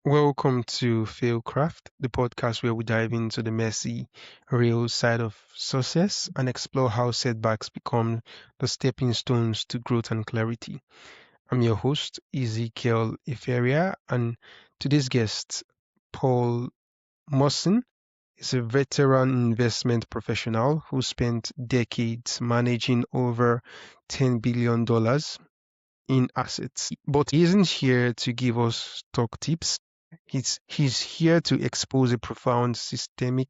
Welcome to FailCraft, the podcast where we dive into the messy, real side of success and explore how setbacks become the stepping stones to growth and clarity. I'm your host, Ezekiel Iferia, and today's guest, Paul Musson, is a veteran investment professional who spent decades managing over $10 billion in assets. But he isn't here to give us stock tips. He's here to expose a profound systemic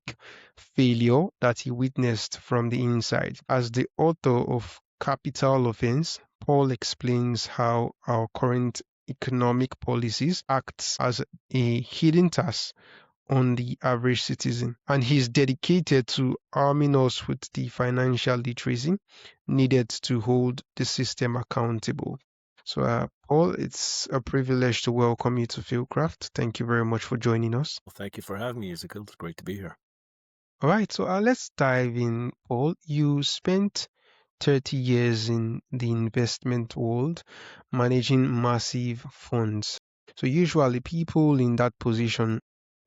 failure that he witnessed from the inside. As the author of Capital Offence, Paul explains how our current economic policies acts as a hidden tax on the average citizen. And he's dedicated to arming us with the financial literacy needed to hold the system accountable. So, Paul, it's a privilege to welcome you to FieldCraft. Thank you very much for joining us. Well, thank you for having me, Ezekiel. It's great to be here. All right, so let's dive in, Paul. You spent 30 years in the investment world managing massive funds. So, usually, people in that position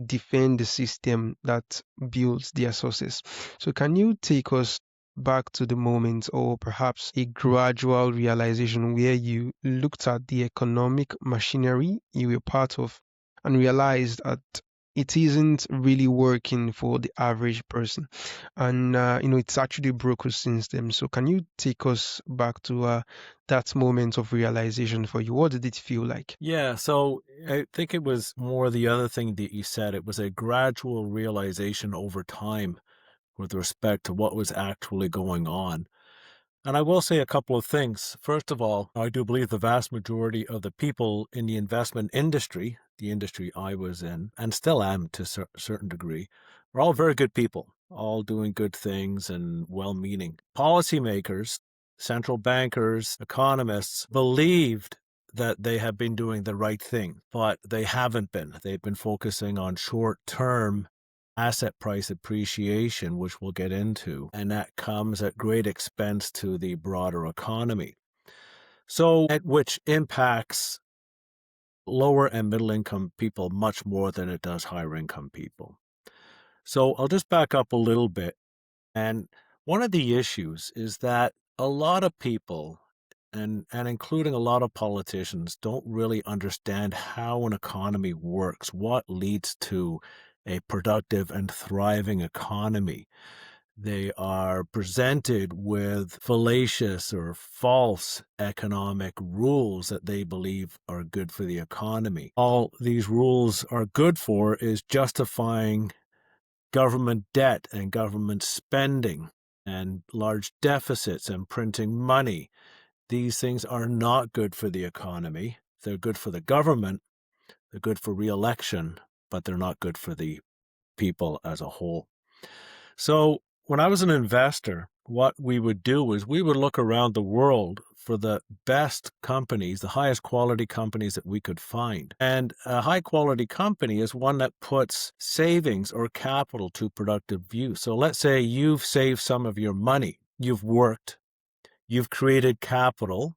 defend the system that builds their success. So, can you take us back to the moment, or perhaps a gradual realization where you looked at the economic machinery you were part of and realized that it isn't really working for the average person, and it's actually broken since then. So can you take us back to that moment of realization for you? What did it feel like? Yeah, so I think it was more the other thing that you said. It was a gradual realization over time with respect to what was actually going on. And I will say a couple of things. First of all, I do believe the vast majority of the people in the investment industry, the industry I was in, and still am to a certain degree, are all very good people, all doing good things and well-meaning. Policymakers, central bankers, economists believed that they had been doing the right thing, but they haven't been. They've been focusing on short-term asset price appreciation, which we'll get into, and that comes at great expense to the broader economy. So, which impacts lower and middle income people much more than it does higher income people. So I'll just back up a little bit. And one of the issues is that a lot of people, and including a lot of politicians, don't really understand how an economy works, what leads to a productive and thriving economy. They are presented with fallacious or false economic rules that they believe are good for the economy. All these rules are good for is justifying government debt and government spending and large deficits and printing money. These things are not good for the economy. They're good for the government. They're good for re-election, but they're not good for the people as a whole. So when I was an investor, what we would do is we would look around the world for the best companies, the highest quality companies that we could find. And a high quality company is one that puts savings or capital to productive use. So let's say you've saved some of your money, you've worked, you've created capital.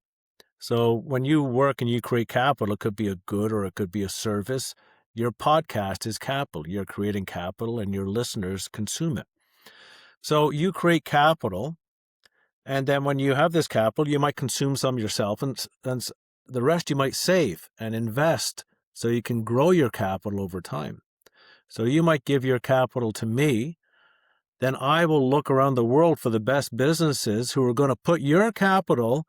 So when you work and you create capital, it could be a good or it could be a service. Your podcast is capital. You're creating capital and your listeners consume it. So you create capital, and then when you have this capital, you might consume some yourself, and the rest you might save and invest so you can grow your capital over time. So you might give your capital to me, then I will look around the world for the best businesses who are going to put your capital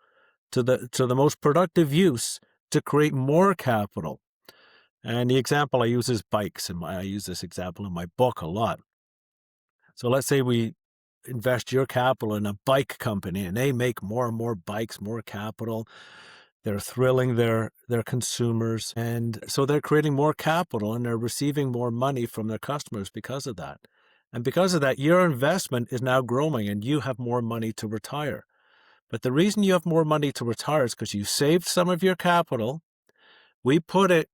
to the most productive use to create more capital. And the example I use is bikes, and I use this example in my book a lot. So let's say we invest your capital in a bike company and they make more and more bikes, more capital. They're thrilling their consumers. And so they're creating more capital and they're receiving more money from their customers because of that. And because of that, your investment is now growing and you have more money to retire. But the reason you have more money to retire is because you saved some of your capital. We put it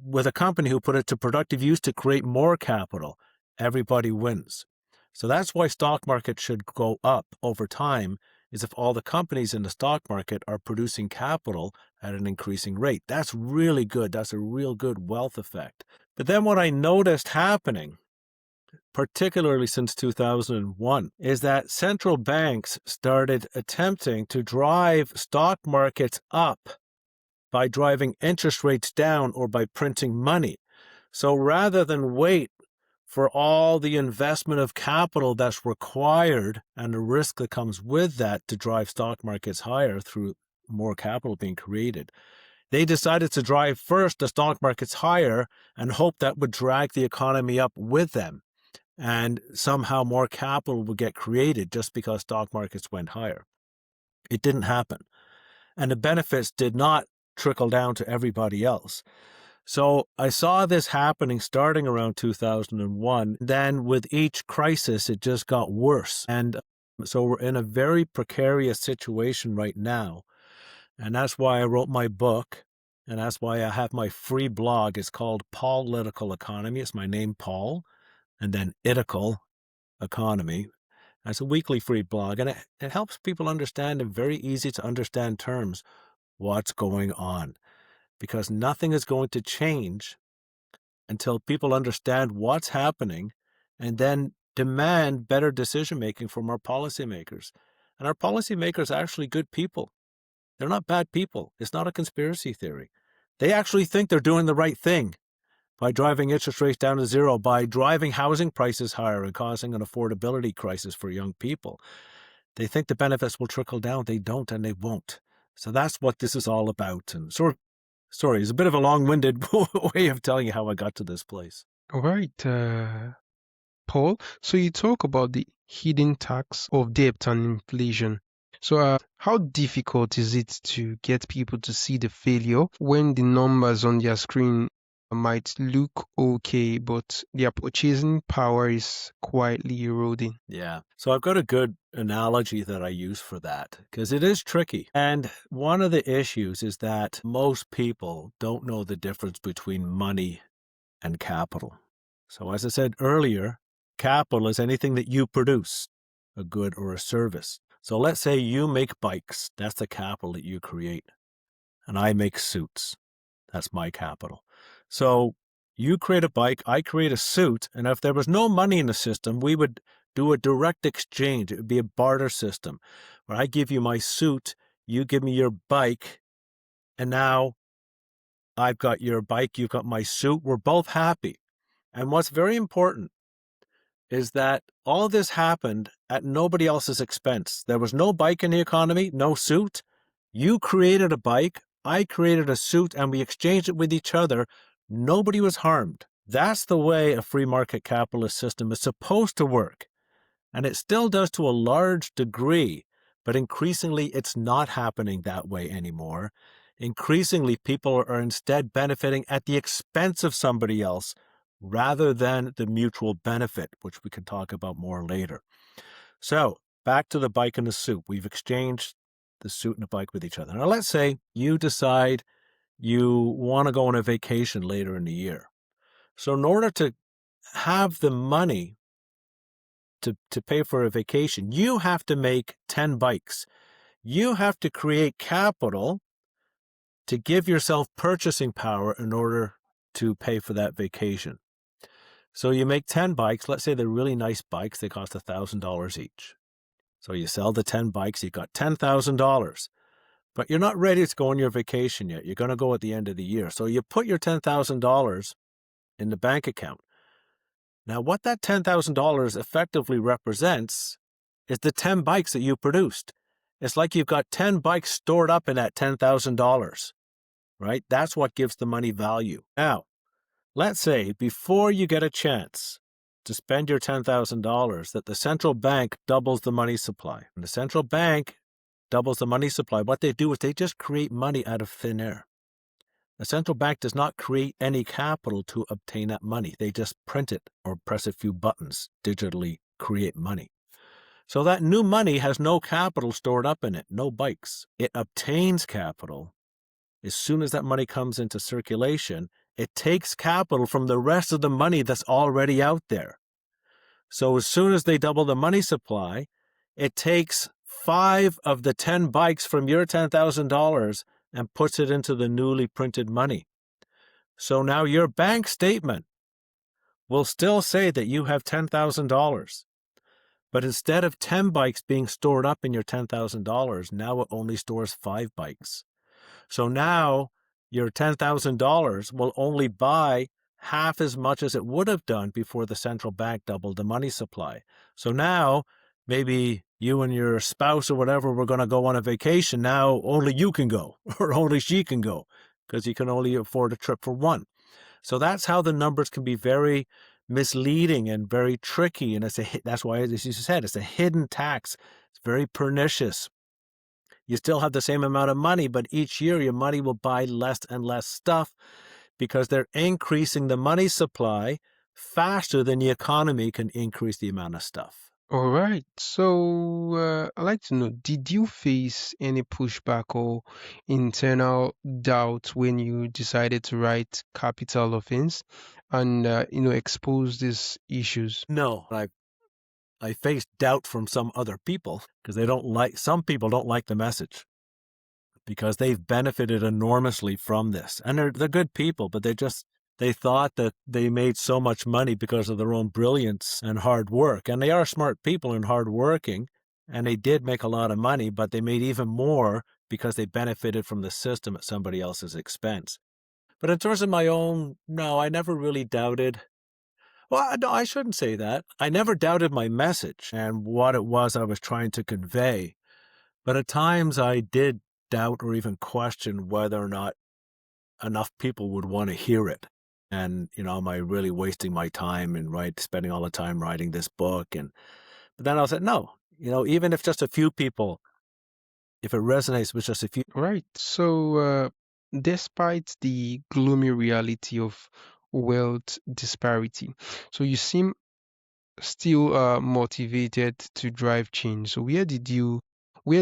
with a company who put it to productive use to create more capital. Everybody wins. So that's why stock market should go up over time, is if all the companies in the stock market are producing capital at an increasing rate. That's really good. That's a real good wealth effect. But then what I noticed happening, particularly since 2001, is that central banks started attempting to drive stock markets up by driving interest rates down or by printing money. So rather than wait for all the investment of capital that's required and the risk that comes with that to drive stock markets higher through more capital being created, they decided to drive first the stock markets higher and hope that would drag the economy up with them. And somehow more capital would get created just because stock markets went higher. It didn't happen. And the benefits did not trickle down to everybody else. So I saw this happening starting around 2001. Then with each crisis, it just got worse. And so we're in a very precarious situation right now. And that's why I wrote my book. And that's why I have my free blog. It's called Political Economy. It's my name, Paul, and then Itical Economy. It's a weekly free blog. And it helps people understand in very easy to understand terms what's going on. Because nothing is going to change until people understand what's happening and then demand better decision-making from our policymakers. And our policymakers are actually good people. They're not bad people. It's not a conspiracy theory. They actually think they're doing the right thing by driving interest rates down to zero, by driving housing prices higher and causing an affordability crisis for young people. They think the benefits will trickle down. They don't, and they won't. So that's what this is all about. And sorry, it's a bit of a long-winded way of telling you how I got to this place. All right, Paul. So you talk about the hidden tax of debt and inflation. So how difficult is it to get people to see the failure when the numbers on their screen might look okay, but their purchasing power is quietly eroding? Yeah. So I've got a good analogy that I use for that because it is tricky. And one of the issues is that most people don't know the difference between money and capital. So as I said earlier, capital is anything that you produce, a good or a service. So let's say you make bikes. That's the capital that you create. And I make suits. That's my capital. So you create a bike, I create a suit, and if there was no money in the system, we would do a direct exchange. It would be a barter system where I give you my suit, you give me your bike, and now I've got your bike, you've got my suit. We're both happy. And what's very important is that all this happened at nobody else's expense. There was no bike in the economy, no suit. You created a bike, I created a suit, and we exchanged it with each other. Nobody was harmed. That's the way a free market capitalist system is supposed to work. And it still does to a large degree, but increasingly it's not happening that way anymore. Increasingly, people are instead benefiting at the expense of somebody else rather than the mutual benefit, which we can talk about more later. So back to the bike and the suit. We've exchanged the suit and the bike with each other. Now, let's say you decide you want to go on a vacation later in the year. So in order to have the money to pay for a vacation, you have to make 10 bikes. You have to create capital to give yourself purchasing power in order to pay for that vacation. So you make 10 bikes. Let's say they're really nice bikes. They cost $1,000 each. So you sell the 10 bikes. You got $10,000. But you're not ready to go on your vacation yet. You're going to go at the end of the year. So you put your $10,000 in the bank account. Now, what that $10,000 effectively represents is the 10 bikes that you produced. It's like you've got 10 bikes stored up in that $10,000, right? That's what gives the money value. Now, let's say before you get a chance to spend your $10,000 that the central bank doubles the money supply. And the central bank doubles the money supply. What they do is they just create money out of thin air. The central bank does not create any capital to obtain that money. They just print it or press a few buttons, digitally create money. So that new money has no capital stored up in it, no bikes. It obtains capital. As soon as that money comes into circulation, it takes capital from the rest of the money that's already out there. So as soon as they double the money supply, it takes 5 of the 10 bikes from your $10,000 and puts it into the newly printed money. So now your bank statement will still say that you have $10,000. But instead of 10 bikes being stored up in your $10,000, now it only stores 5 bikes. So now your $10,000 will only buy half as much as it would have done before the central bank doubled the money supply. So now maybe you and your spouse or whatever were going to go on a vacation. Now only you can go or only she can go because you can only afford a trip for one. So that's how the numbers can be very misleading and very tricky. And that's why, as you said, it's a hidden tax. It's very pernicious. You still have the same amount of money, but each year your money will buy less and less stuff because they're increasing the money supply faster than the economy can increase the amount of stuff. All right. So I'd like to know, did you face any pushback or internal doubt when you decided to write Capital Offence and expose these issues? No, I faced doubt from some other people because some people don't like the message because they've benefited enormously from this. And they're good people, but they thought that they made so much money because of their own brilliance and hard work. And they are smart people and hardworking, and they did make a lot of money, but they made even more because they benefited from the system at somebody else's expense. But in terms of my own, no, I never really doubted. Well, no, I shouldn't say that. I never doubted my message and what it was I was trying to convey. But at times I did doubt or even question whether or not enough people would want to hear it. And, am I really wasting my time and spending all the time writing this book? But then I said, no, even if just a few people, if it resonates with just a few. Right. So, despite the gloomy reality of wealth disparity, so you seem still motivated to drive change. So, where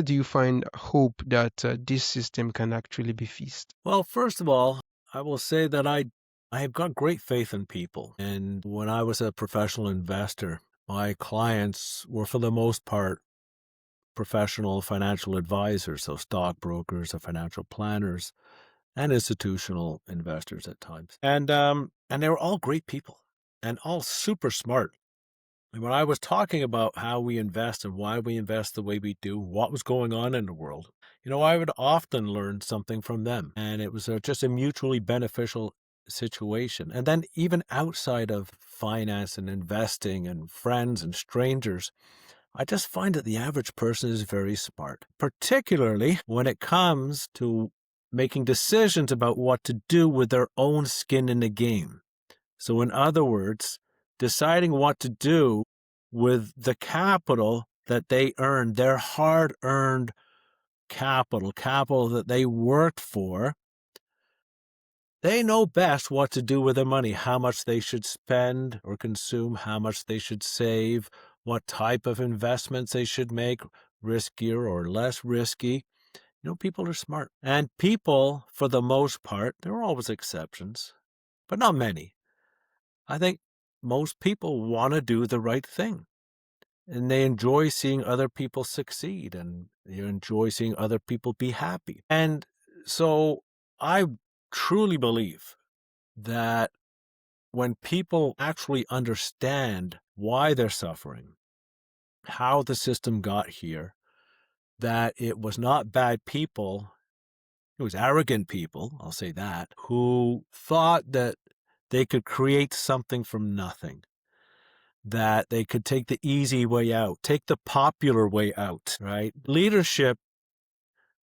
do you find hope that this system can actually be fixed? Well, first of all, I will say that I have got great faith in people. And when I was a professional investor, my clients were for the most part professional financial advisors, so stockbrokers or financial planners and institutional investors at times. And they were all great people and all super smart. And when I was talking about how we invest and why we invest the way we do, what was going on in the world, I would often learn something from them. And it was just a mutually beneficial situation. And then even outside of finance and investing and friends and strangers, I just find that the average person is very smart, particularly when it comes to making decisions about what to do with their own skin in the game. So in other words, deciding what to do with the capital that they earned, their hard-earned capital that they worked for. They know best what to do with their money, how much they should spend or consume, how much they should save, what type of investments they should make, riskier or less risky. People are smart. And people, for the most part, there are always exceptions, but not many. I think most people want to do the right thing. And they enjoy seeing other people succeed and they enjoy seeing other people be happy. And so I truly believe that when people actually understand why they're suffering, how the system got here, that it was not bad people, it was arrogant people, I'll say that, who thought that they could create something from nothing, that they could take the easy way out, take the popular way out, right? Leadership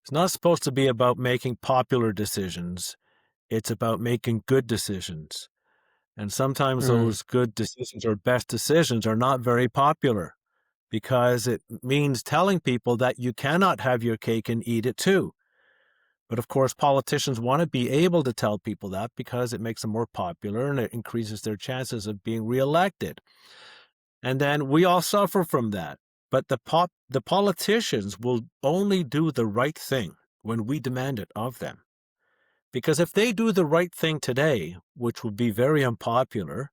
is not supposed to be about making popular decisions. It's about making good decisions. And sometimes Mm, those good decisions or best decisions are not very popular because it means telling people that you cannot have your cake and eat it too. But of course, politicians want to be able to tell people that because it makes them more popular and it increases their chances of being reelected. And then we all suffer from that. But the politicians will only do the right thing when we demand it of them. Because if they do the right thing today, which would be very unpopular,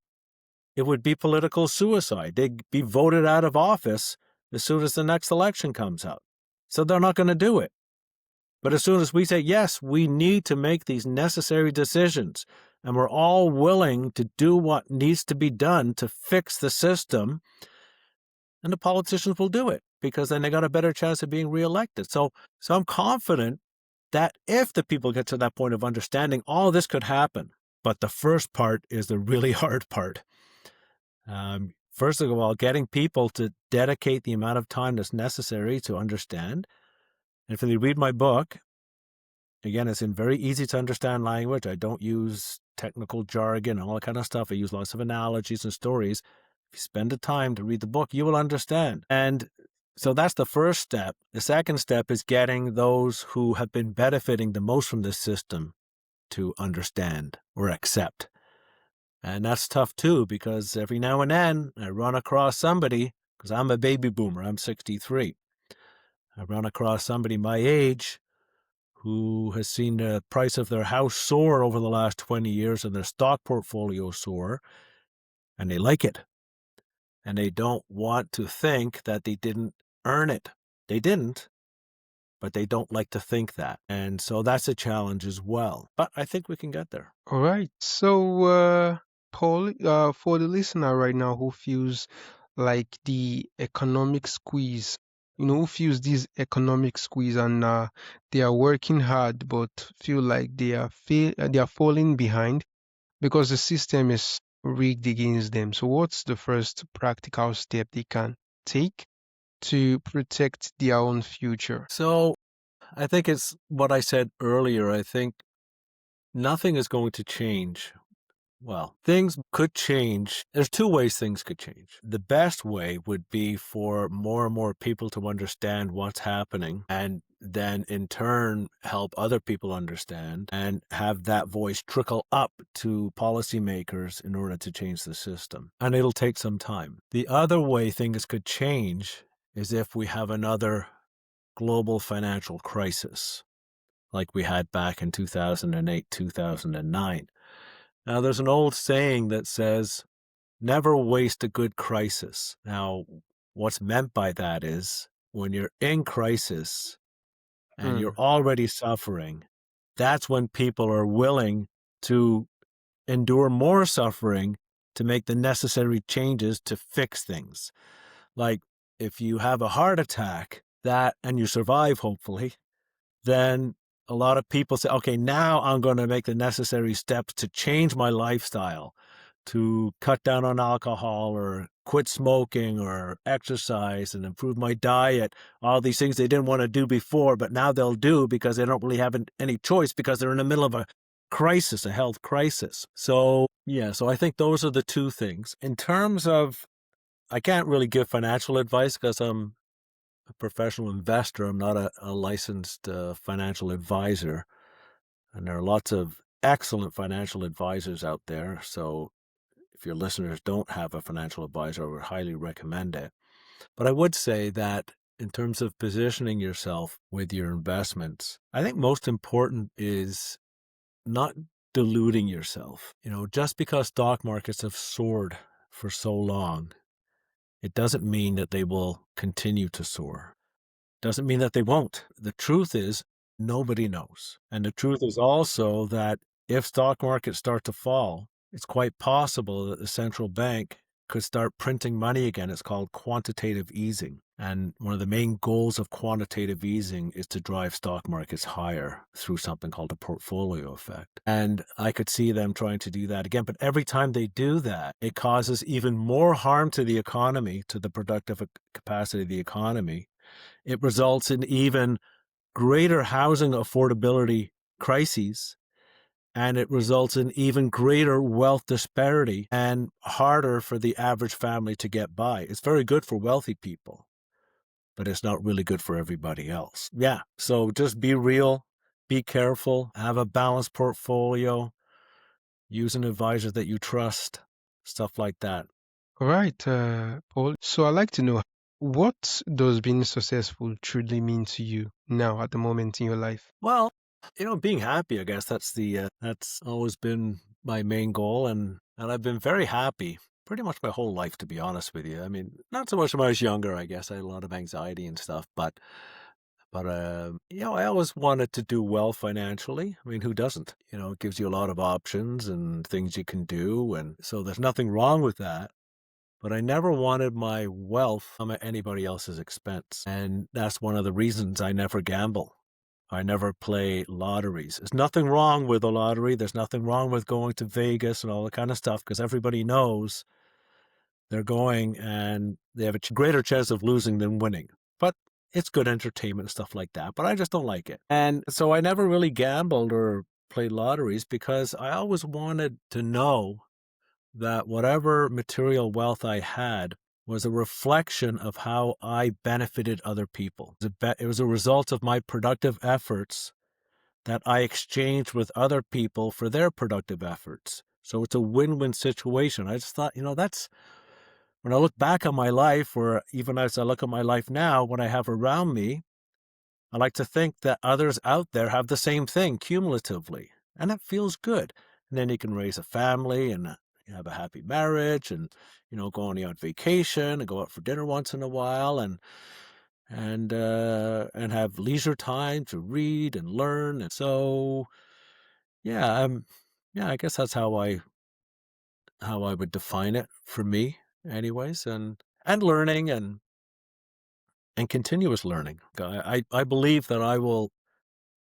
it would be political suicide. They'd be voted out of office as soon as the next election comes up. So they're not going to do it. But as soon as we say, yes, we need to make these necessary decisions, and we're all willing to do what needs to be done to fix the system, and the politicians will do it because then they got a better chance of being reelected. So I'm confident that if the people get to that point of understanding, all this could happen. But the first part is the really hard part. First of all, getting people to dedicate the amount of time that's necessary to understand. And if they read my book, again, it's in very easy to understand language. I don't use technical jargon and all that kind of stuff. I use lots of analogies and stories. If you spend the time to read the book, you will understand. And so that's the first step. The second step is getting those who have been benefiting the most from this system to understand or accept. And that's tough too, because every now and then I run across somebody, because I'm a baby boomer, I'm 63. I run across somebody my age who has seen the price of their house soar over the last 20 years and their stock portfolio soar, and they like it. And they don't want to think that they didn't earn it. They didn't, but they don't like to think that. And so that's a challenge as well. But I think we can get there. All right. So, Paul, for the listener right now who feels like the economic squeeze, who feels this economic squeeze and they are working hard but feel like they are falling behind because the system is rigged against them. So, what's the first practical step they can take to protect their own future? So I think it's what I said earlier. I think nothing is going to change. Well, things could change. There's two ways things could change. The best way would be for more and more people to understand what's happening and then in turn help other people understand and have that voice trickle up to policymakers in order to change the system. And it'll take some time. The other way things could change is if we have another global financial crisis like we had back in 2008, 2009. Now, there's an old saying that says, never waste a good crisis. Now, what's meant by that is when you're in crisis and you're Hmm. already suffering, that's when people are willing to endure more suffering to make the necessary changes to fix things. Like if you have a heart attack that and you survive, hopefully, then a lot of people say, okay, now I'm going to make the necessary steps to change my lifestyle, to cut down on alcohol or quit smoking or exercise and improve my diet. All these things they didn't want to do before, but now they'll do because they don't really have any choice because they're in the middle of a crisis, a health crisis. So, yeah, so I think those are the two things. In terms of, I can't really give financial advice because I'm a professional investor. I'm not a licensed financial advisor. And there are lots of excellent financial advisors out there. So if your listeners don't have a financial advisor, I would highly recommend it. But I would say that in terms of positioning yourself with your investments, I think most important is not deluding yourself. Just because stock markets have soared for so long, it doesn't mean that they will continue to soar. Doesn't mean that they won't. The truth is, nobody knows. And the truth is also that if stock markets start to fall, it's quite possible that the central bank could start printing money again. It's called quantitative easing. And one of the main goals of quantitative easing is to drive stock markets higher through something called a portfolio effect. And I could see them trying to do that again. But every time they do that, it causes even more harm to the economy, to the productive capacity of the economy. It results in even greater housing affordability crises, and it results in even greater wealth disparity and harder for the average family to get by. It's very good for wealthy people, but it's not really good for everybody else. Yeah, so just be real, be careful, have a balanced portfolio, use an advisor that you trust, stuff like that. All right, Paul. So I'd like to know, what does being successful truly mean to you now at the moment in your life? Well, being happy, I guess that's always been my main goal, and I've been very happy pretty much my whole life, to be honest with you. I mean, not so much when I was younger, I guess. I had a lot of anxiety and stuff, but But, I always wanted to do well financially. I mean, who doesn't? It gives you a lot of options and things you can do, and so there's nothing wrong with that. But I never wanted my wealth come at anybody else's expense, and that's one of the reasons I never gamble. I never play lotteries. There's nothing wrong with a lottery. There's nothing wrong with going to Vegas and all that kind of stuff because everybody knows they're going and they have a greater chance of losing than winning. But it's good entertainment and stuff like that. But I just don't like it. And so I never really gambled or played lotteries because I always wanted to know that whatever material wealth I had was a reflection of how I benefited other people. It was a result of my productive efforts that I exchanged with other people for their productive efforts. So it's a win-win situation. I just thought, that's when I look back on my life, or even as I look at my life now, what I have around me, I like to think that others out there have the same thing cumulatively, and it feels good. And then you can raise a family and you have a happy marriage, and go on vacation and go out for dinner once in a while, and have leisure time to read and learn. And so, yeah, yeah, I guess that's how I would define it for me, anyways, and learning and continuous learning. I believe that I will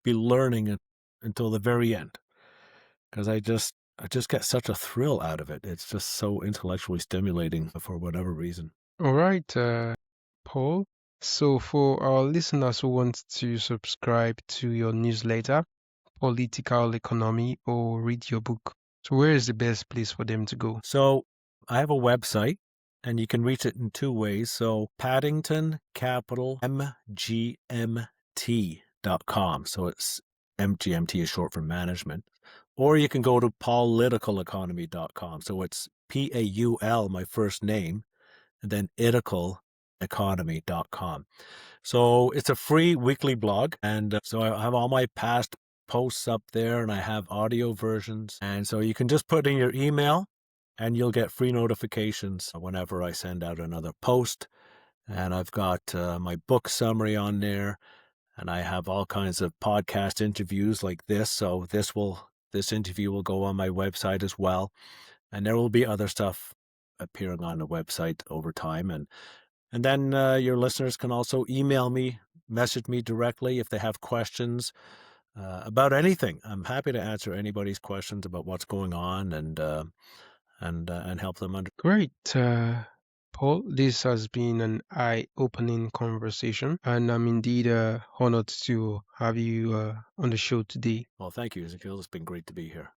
be learning until the very end because I just get such a thrill out of it. It's just so intellectually stimulating for whatever reason. All right, Paul. So, for our listeners who want to subscribe to your newsletter, Political Economy, or read your book, so where is the best place for them to go? So I have a website and you can reach it in two ways. So Paddington Capital MGMT.com. So it's MGMT is short for management. Or you can go to politicaleconomy.com. So it's PAUL, my first name, and then iticaleconomy.com. So it's a free weekly blog. And so I have all my past posts up there and I have audio versions. And so you can just put in your email and you'll get free notifications whenever I send out another post. And I've got my book summary on there, and I have all kinds of podcast interviews like this. So this interview will go on my website as well, and there will be other stuff appearing on the website over time. And then your listeners can also email me, message me directly if they have questions about anything. I'm happy to answer anybody's questions about what's going on and help them under. Great. Paul, this has been an eye-opening conversation, and I'm indeed honored to have you on the show today. Well, thank you, Ezekiel. It's been great to be here.